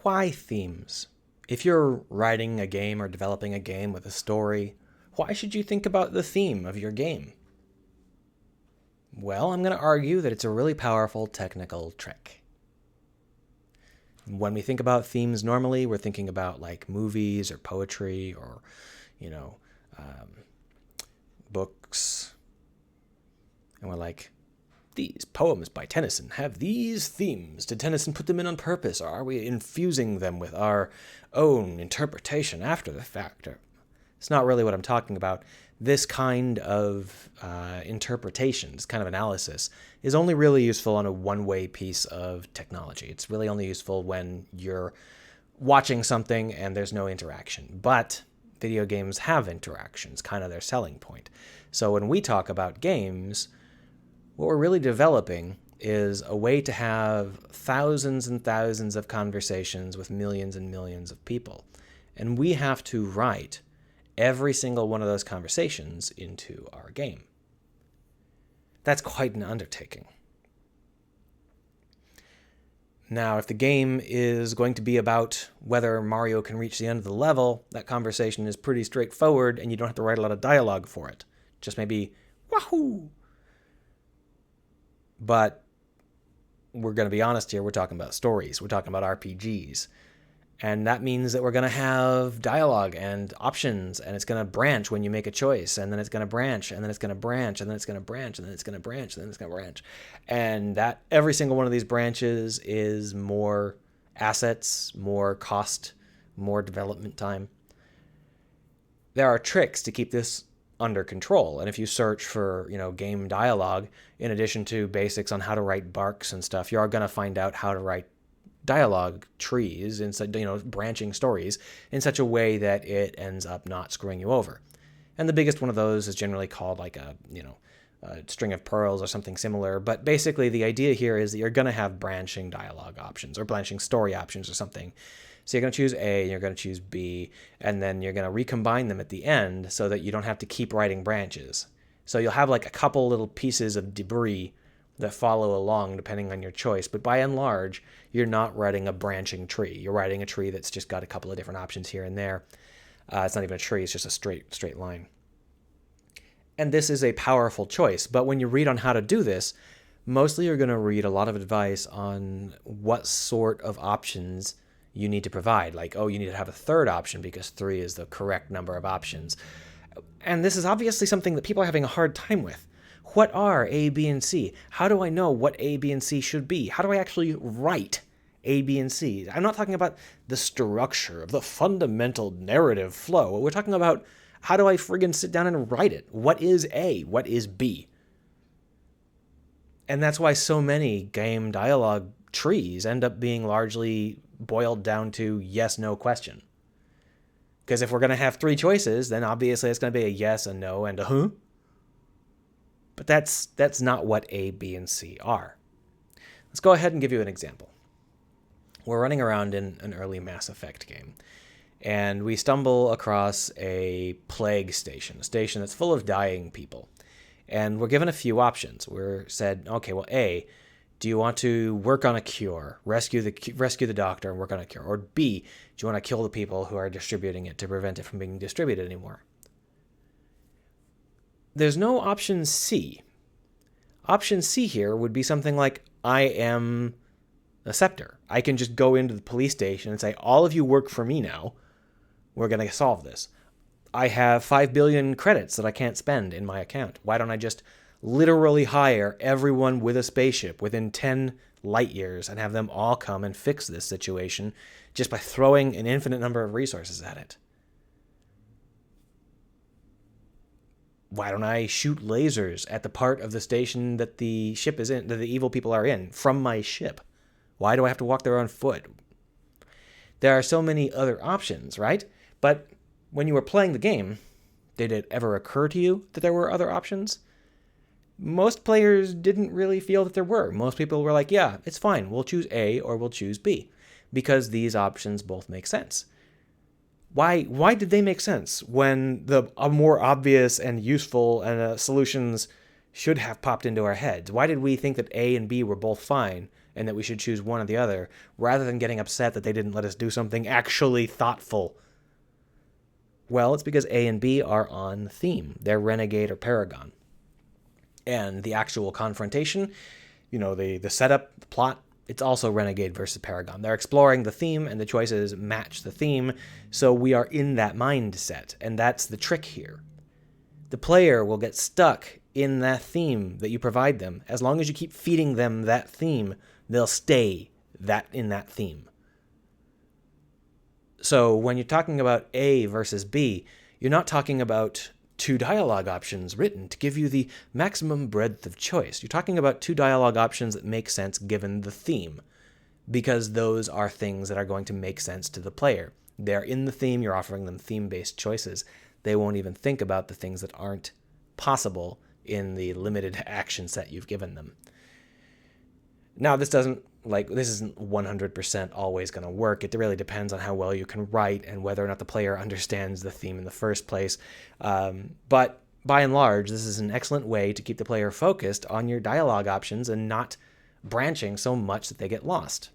Why themes? If you're writing a game or developing a game with a story, why should you think about the theme of your game? Well, I'm going to argue that it's a really powerful technical trick. When we think about themes normally, we're thinking about like movies or poetry or, you know, books. And we're like, these poems by Tennyson have these themes. Did Tennyson put them in on purpose, or are we infusing them with our own interpretation after the fact? It's not really what I'm talking about. This kind of interpretation, this kind of analysis, is only really useful on a one-way piece of technology. It's really only useful when you're watching something and there's no interaction. But video games have interactions, kind of their selling point. So when we talk about games, what we're really developing is a way to have thousands and thousands of conversations with millions and millions of people. And we have to write every single one of those conversations into our game. That's quite an undertaking. Now, if the game is going to be about whether Mario can reach the end of the level, that conversation is pretty straightforward and you don't have to write a lot of dialogue for it. Just maybe, wahoo! But we're going to be honest here, we're talking about stories, we're talking about RPGs. And that means that we're going to have dialogue and options, and it's going to branch when you make a choice, and then it's going to branch, and then it's going to branch, and then it's going to branch, and then it's going to branch, and then it's going to branch. And that every single one of these branches is more assets, more cost, more development time. There are tricks to keep this under control. And if you search for, game dialogue, in addition to basics on how to write barks and stuff, you are going to find out how to write dialogue trees and, branching stories in such a way that it ends up not screwing you over. And the biggest one of those is generally called like a string of pearls or something similar. But basically the idea here is that you're going to have branching dialogue options or branching story options or something. So you're going to choose A, and you're going to choose B, and then you're going to recombine them at the end so that you don't have to keep writing branches. So you'll have like a couple little pieces of debris that follow along depending on your choice. But by and large, you're not writing a branching tree. You're writing a tree that's just got a couple of different options here and there. It's not even a tree, it's just a straight line. And this is a powerful choice. But when you read on how to do this, mostly you're going to read a lot of advice on what sort of options you need to provide. Like, you need to have a third option because 3 is the correct number of options. And this is obviously something that people are having a hard time with. What are A, B, and C? How do I know what A, B, and C should be? How do I actually write A, B, and C? I'm not talking about the structure of the fundamental narrative flow. We're talking about how do I friggin' sit down and write it? What is A? What is B? And that's why so many game dialogue trees end up being largely boiled down to yes-no question. Because if we're going to have 3 choices, then obviously it's going to be a yes, a no, and a huh. But that's not what A, B, and C are. Let's go ahead and give you an example. We're running around in an early Mass Effect game, and we stumble across a plague station, a station that's full of dying people. And we're given a few options. We're said, okay, well, A, do you want to work on a cure, rescue the doctor and work on a cure? Or B, do you want to kill the people who are distributing it to prevent it from being distributed anymore? There's no option C. Option C here would be something like, I am a scepter. I can just go into the police station and say, all of you work for me now. We're going to solve this. I have 5 billion credits that I can't spend in my account. Why don't I just literally hire everyone with a spaceship within 10 light years and have them all come and fix this situation just by throwing an infinite number of resources at it? Why don't I shoot lasers at the part of the station that the ship is in, that the evil people are in, from my ship? Why do I have to walk there on foot? There are so many other options, right? But when you were playing the game, did it ever occur to you that there were other options? Most players didn't really feel that there were. Most people were like, yeah, it's fine. We'll choose A or we'll choose B because these options both make sense. Why did they make sense when the more obvious and useful solutions should have popped into our heads? Why did we think that A and B were both fine and that we should choose one or the other, rather than getting upset that they didn't let us do something actually thoughtful? Well, it's because A and B are on theme. They're Renegade or Paragon. And the actual confrontation, the setup, the plot, it's also Renegade versus Paragon. They're exploring the theme, and the choices match the theme, so we are in that mindset, and that's the trick here. The player will get stuck in that theme that you provide them. As long as you keep feeding them that theme, they'll stay in that theme. So when you're talking about A versus B, you're not talking about two dialogue options written to give you the maximum breadth of choice. You're talking about two dialogue options that make sense given the theme, because those are things that are going to make sense to the player. They're in the theme, you're offering them theme-based choices. They won't even think about the things that aren't possible in the limited action set you've given them. Now, this isn't 100% always going to work. It really depends on how well you can write and whether or not the player understands the theme in the first place. But by and large, this is an excellent way to keep the player focused on your dialogue options and not branching so much that they get lost.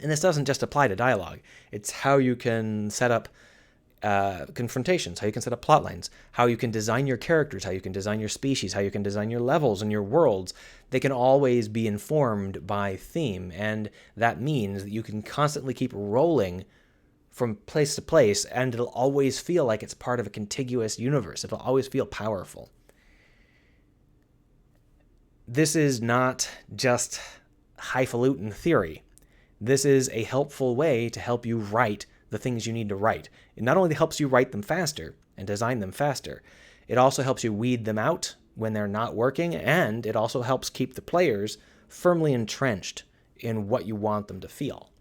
And this doesn't just apply to dialogue. It's how you can set up confrontations, how you can set up plot lines, how you can design your characters, how you can design your species, how you can design your levels and your worlds. They can always be informed by theme, and that means that you can constantly keep rolling from place to place, and it'll always feel like it's part of a contiguous universe. It'll always feel powerful. This is not just highfalutin theory. This is a helpful way to help you write the things you need to write. It not only helps you write them faster and design them faster, it also helps you weed them out when they're not working, and it also helps keep the players firmly entrenched in what you want them to feel.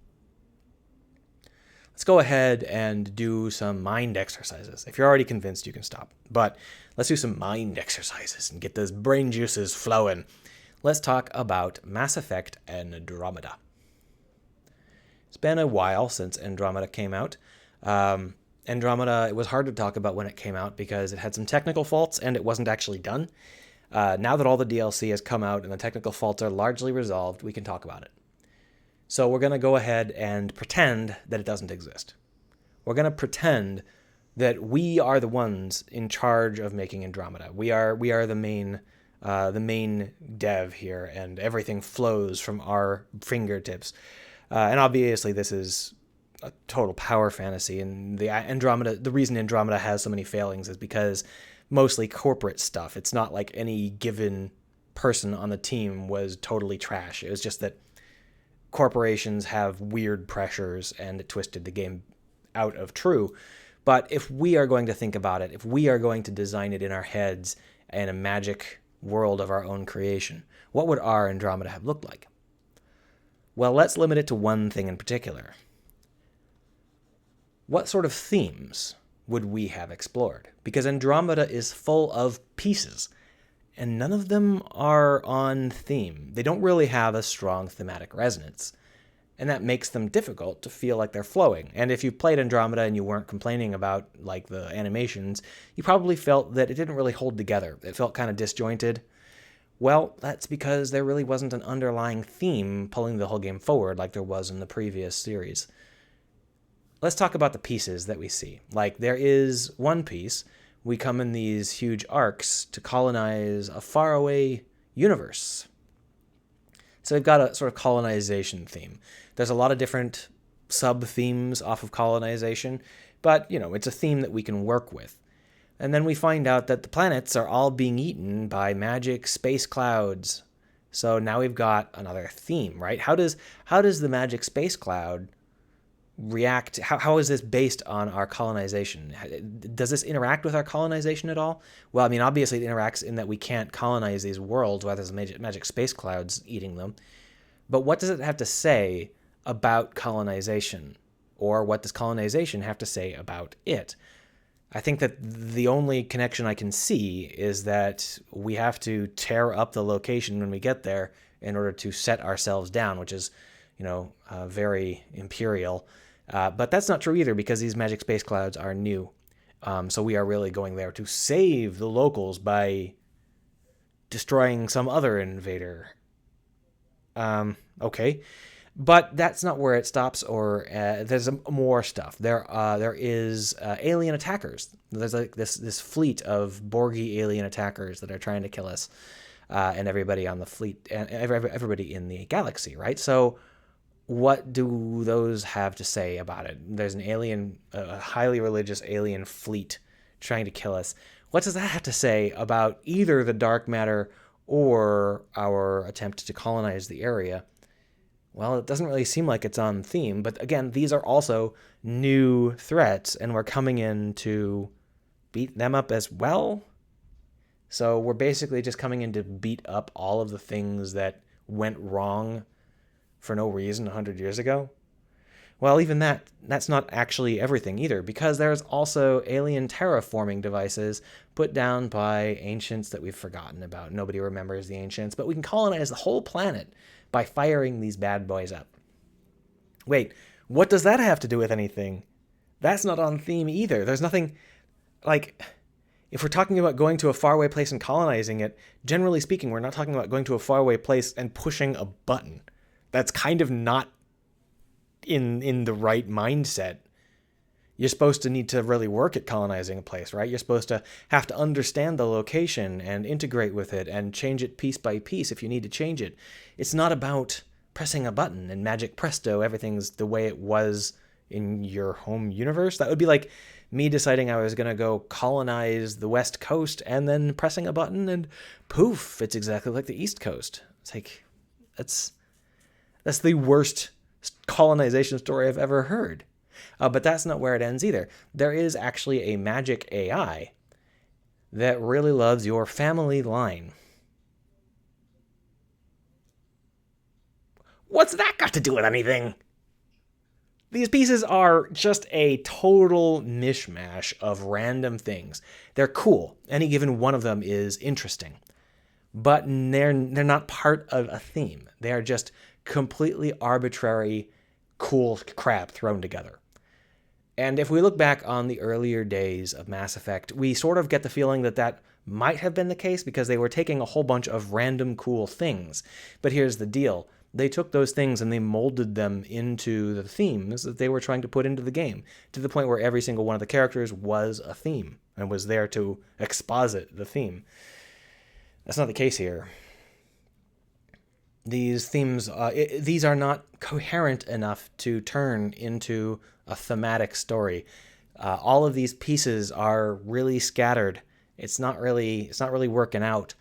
Let's go ahead and do some mind exercises. If you're already convinced, you can stop. But let's do some mind exercises and get those brain juices flowing. Let's talk about Mass Effect Andromeda. It's been a while since Andromeda came out. Andromeda, it was hard to talk about when it came out because it had some technical faults and it wasn't actually done. Now that all the DLC has come out and the technical faults are largely resolved, we can talk about it. So we're going to go ahead and pretend that it doesn't exist. We're going to pretend that we are the ones in charge of making Andromeda. We are the main dev here, and everything flows from our fingertips. And obviously this is a total power fantasy, and the reason Andromeda has so many failings is because mostly corporate stuff. It's not like any given person on the team was totally trash. It was just that corporations have weird pressures and it twisted the game out of true. But if we are going to think about it, if we are going to design it in our heads in a magic world of our own creation, what would our Andromeda have looked like? Well, let's limit it to one thing in particular. What sort of themes would we have explored? Because Andromeda is full of pieces, and none of them are on theme. They don't really have a strong thematic resonance, and that makes them difficult to feel like they're flowing. And if you played Andromeda and you weren't complaining about the animations, you probably felt that it didn't really hold together. It felt kind of disjointed. Well, that's because there really wasn't an underlying theme pulling the whole game forward like there was in the previous series. Let's talk about the pieces that we see. There is one piece. We come in these huge arcs to colonize a faraway universe. So we've got a sort of colonization theme. There's a lot of different sub-themes off of colonization, but, it's a theme that we can work with. And then we find out that the planets are all being eaten by magic space clouds. So now we've got another theme, right? How does the magic space cloud react? How is this based on our colonization? Does this interact with our colonization at all? Well, obviously it interacts in that we can't colonize these worlds while there's magic space clouds eating them. But what does it have to say about colonization? Or what does colonization have to say about it? I think that the only connection I can see is that we have to tear up the location when we get there in order to set ourselves down, which is, very imperial. But that's not true either, because these magic space clouds are new. So we are really going there to save the locals by destroying some other invader. Okay. But that's not where it stops, or there's more stuff. There is alien attackers. There's like this fleet of Borgy alien attackers that are trying to kill us, and everybody on the fleet, and everybody in the galaxy, right? So what do those have to say about it? There's an alien, a highly religious alien fleet trying to kill us. What does that have to say about either the dark matter or our attempt to colonize the area? Well, it doesn't really seem like it's on theme, but again, these are also new threats, and we're coming in to beat them up as well. So we're basically just coming in to beat up all of the things that went wrong for no reason 100 years ago. Well, even that's not actually everything either, because there's also alien terraforming devices put down by ancients that we've forgotten about. Nobody remembers the ancients, but we can colonize the whole planet by firing these bad boys up. Wait, what does that have to do with anything? That's not on theme either. There's nothing, like, if we're talking about going to a faraway place and colonizing it, generally speaking, we're not talking about going to a faraway place and pushing a button. That's kind of not in the right mindset. You're supposed to need to really work at colonizing a place, right? You're supposed to have to understand the location and integrate with it and change it piece by piece if you need to change it. It's not about pressing a button and magic presto, everything's the way it was in your home universe. That would be like me deciding I was going to go colonize the West Coast and then pressing a button and poof, it's exactly like the East Coast. It's like, that's the worst colonization story I've ever heard. But that's not where it ends either. There is actually a magic AI that really loves your family line. What's that got to do with anything? These pieces are just a total mishmash of random things. They're cool. Any given one of them is interesting. But they're not part of a theme. They are just completely arbitrary, cool crap thrown together. And if we look back on the earlier days of Mass Effect, we sort of get the feeling that that might have been the case because they were taking a whole bunch of random cool things. But here's the deal. They took those things and they molded them into the themes that they were trying to put into the game, to the point where every single one of the characters was a theme and was there to exposit the theme. That's not the case here. These themes, these are not coherent enough to turn into a thematic story. All of these pieces are really scattered. It's not really working out.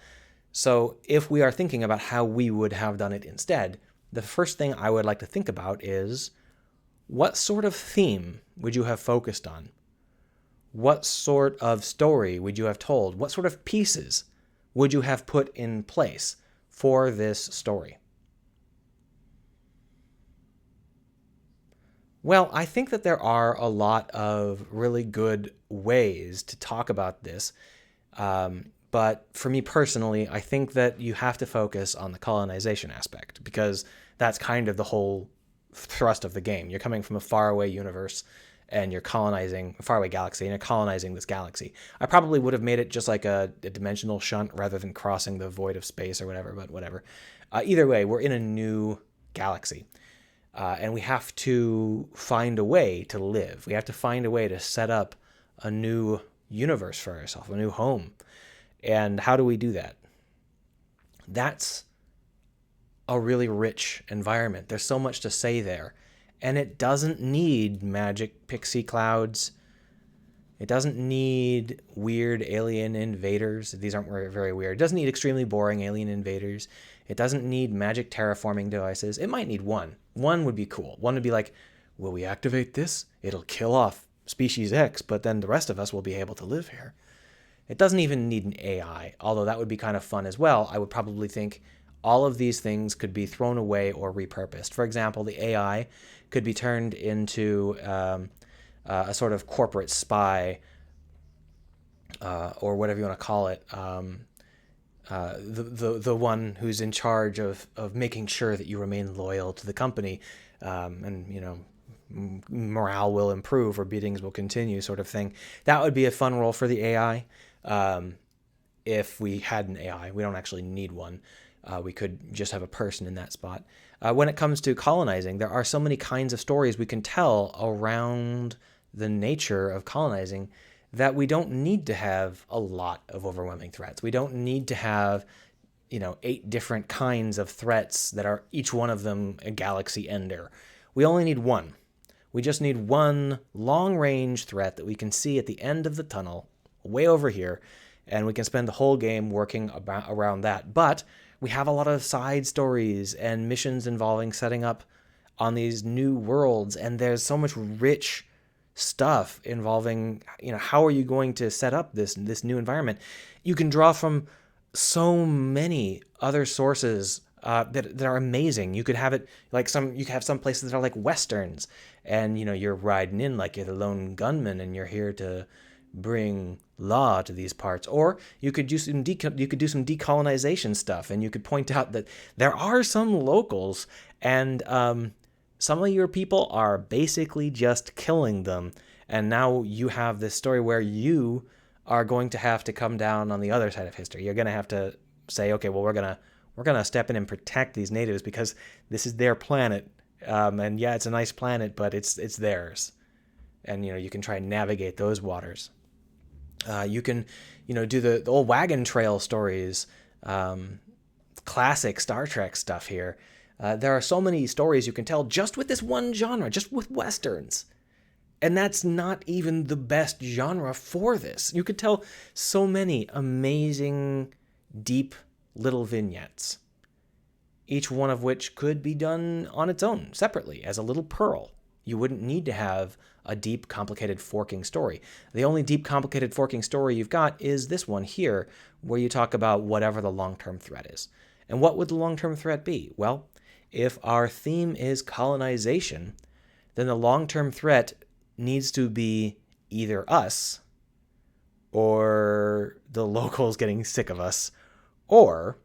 So if we are thinking about how we would have done it instead, the first thing I would like to think about is, what sort of theme would you have focused on? What sort of story would you have told? What sort of pieces would you have put in place for this story? Well, I think that there are a lot of really good ways to talk about this. But for me personally, I think that you have to focus on the colonization aspect, because that's kind of the whole thrust of the game. You're coming from a faraway universe and you're colonizing a faraway galaxy, and you're colonizing this galaxy. I probably would have made it just like a dimensional shunt rather than crossing the void of space or whatever, but whatever. Either way, we're in a new galaxy. And we have to find a way to live. We have to find a way to set up a new universe for ourselves, a new home. And how do we do that? That's a really rich environment. There's so much to say there. And it doesn't need magic pixie clouds. It doesn't need weird alien invaders. These aren't very weird. It doesn't need extremely boring alien invaders. It doesn't need magic terraforming devices. It might need one. One would be cool. One would be like, will we activate this? It'll kill off species X, but then the rest of us will be able to live here. It doesn't even need an AI, although that would be kind of fun as well. I would probably think all of these things could be thrown away or repurposed. For example, the AI could be turned into a sort of corporate spy, or whatever you want to call it. The one who's in charge of making sure that you remain loyal to the company, and morale will improve or beatings will continue, sort of thing. That would be a fun role for the AI. If we had an AI, we don't actually need one. We could just have a person in that spot. When it comes to colonizing, there are so many kinds of stories we can tell around the nature of colonizing that we don't need to have a lot of overwhelming threats. We don't need to have 8 different kinds of threats that are each one of them a galaxy ender. We only need one. We just need one long-range threat that we can see at the end of the tunnel, way over here, and we can spend the whole game working around that. But we have a lot of side stories and missions involving setting up on these new worlds, and there's so much rich stuff involving, how are you going to set up this new environment? You can draw from so many other sources that are amazing. You could have it like you could have some places that are like westerns, and you're riding in like you're the lone gunman, and you're here to bring law to these parts. Or you could do some decolonization stuff, and you could point out that there are some locals, and some of your people are basically just killing them. And now you have this story where you are going to have to come down on the other side of history. You're going to have to say, okay, well, we're gonna step in and protect these natives because this is their planet. And yeah, it's a nice planet, but it's theirs. And you can try and navigate those waters. You can do the old wagon trail stories, classic Star Trek stuff here. There are so many stories you can tell just with this one genre, just with westerns. And that's not even the best genre for this. You could tell so many amazing, deep little vignettes, each one of which could be done on its own, separately, as a little pearl. You wouldn't need to have a deep, complicated forking story. The only deep, complicated forking story you've got is this one here, where you talk about whatever the long-term threat is. And what would the long-term threat be? Well, if our theme is colonization, then the long-term threat needs to be either us, or the locals getting sick of us, or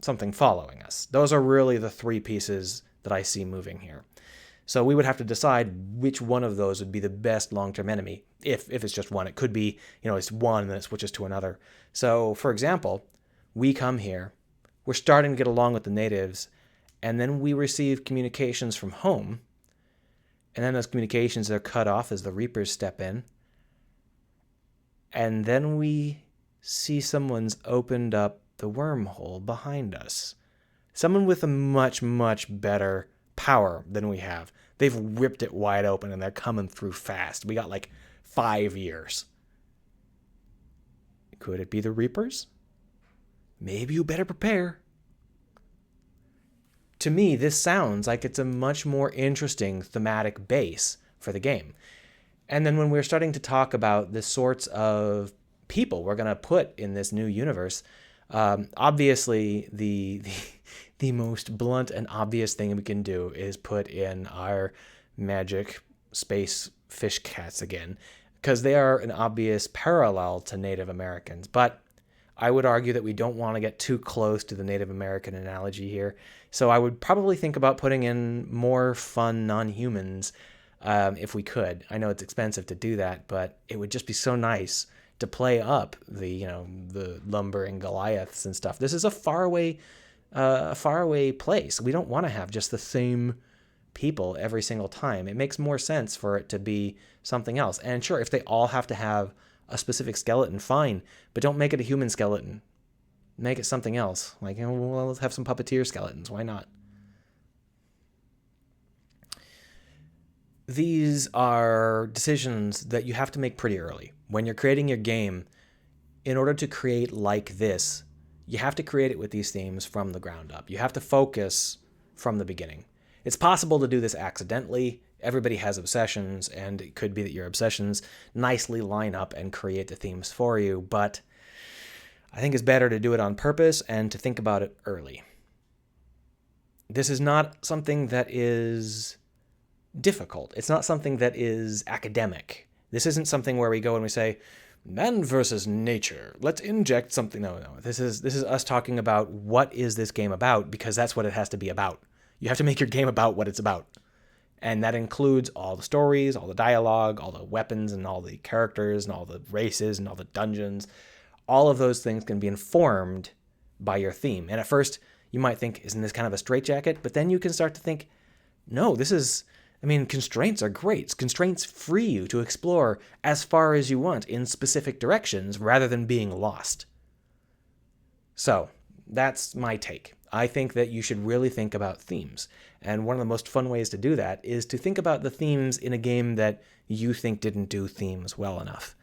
something following us. Those are really the 3 pieces that I see moving here. So we would have to decide which one of those would be the best long-term enemy. If it's just one, it could be, it's one and then it switches to another. So, for example, we come here, we're starting to get along with the natives, and then we receive communications from home, and then those communications are cut off as the Reapers step in, and then we see someone's opened up the wormhole behind us. Someone with a much, much better power than we have. They've ripped it wide open and they're coming through fast. We got like 5 years. Could it be the Reapers? Maybe you better prepare. To me, this sounds like it's a much more interesting thematic base for the game. And then when we're starting to talk about the sorts of people we're going to put in this new universe, obviously the most blunt and obvious thing we can do is put in our magic space fish cats again, because they are an obvious parallel to Native Americans. But I would argue that we don't want to get too close to the Native American analogy here. So I would probably think about putting in more fun non-humans if we could. I know it's expensive to do that, but it would just be so nice to play up the lumbering Goliaths and stuff. This is a faraway place. We don't want to have just the same people every single time. It makes more sense for it to be something else. And sure, if they all have to have a specific skeleton, fine, but don't make it a human skeleton. Make it something else. Like, well, let's have some puppeteer skeletons. Why not? These are decisions that you have to make pretty early. When you're creating your game, in order to create like this, you have to create it with these themes from the ground up. You have to focus from the beginning. It's possible to do this accidentally. Everybody has obsessions, and it could be that your obsessions nicely line up and create the themes for you, but I think it's better to do it on purpose and to think about it early. This is not something that is difficult. It's not something that is academic. This isn't something where we go and we say, man versus nature, let's inject something. No. This is us talking about what is this game about, because that's what it has to be about. You have to make your game about what it's about. And that includes all the stories, all the dialogue, all the weapons, and all the characters, and all the races, and all the dungeons. All of those things can be informed by your theme. And at first, You might think, isn't this kind of a straitjacket? But then you can start to think, no, this is, I mean, constraints are great. Constraints free you to explore as far as you want in specific directions rather than being lost. So that's my take. I think that you should really think about themes. And one of the most fun ways to do that is to think about the themes in a game that you think didn't do themes well enough.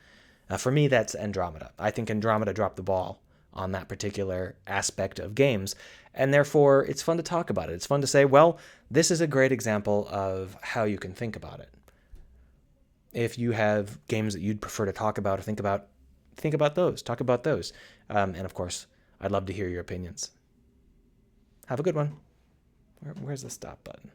For me, that's Andromeda. I think Andromeda dropped the ball on that particular aspect of games, and therefore it's fun to talk about it. It's fun to say, well, this is a great example of how you can think about it. If you have games that you'd prefer to talk about or think about those. Talk about those. And of course, I'd love to hear your opinions. Have a good one. Where's the stop button?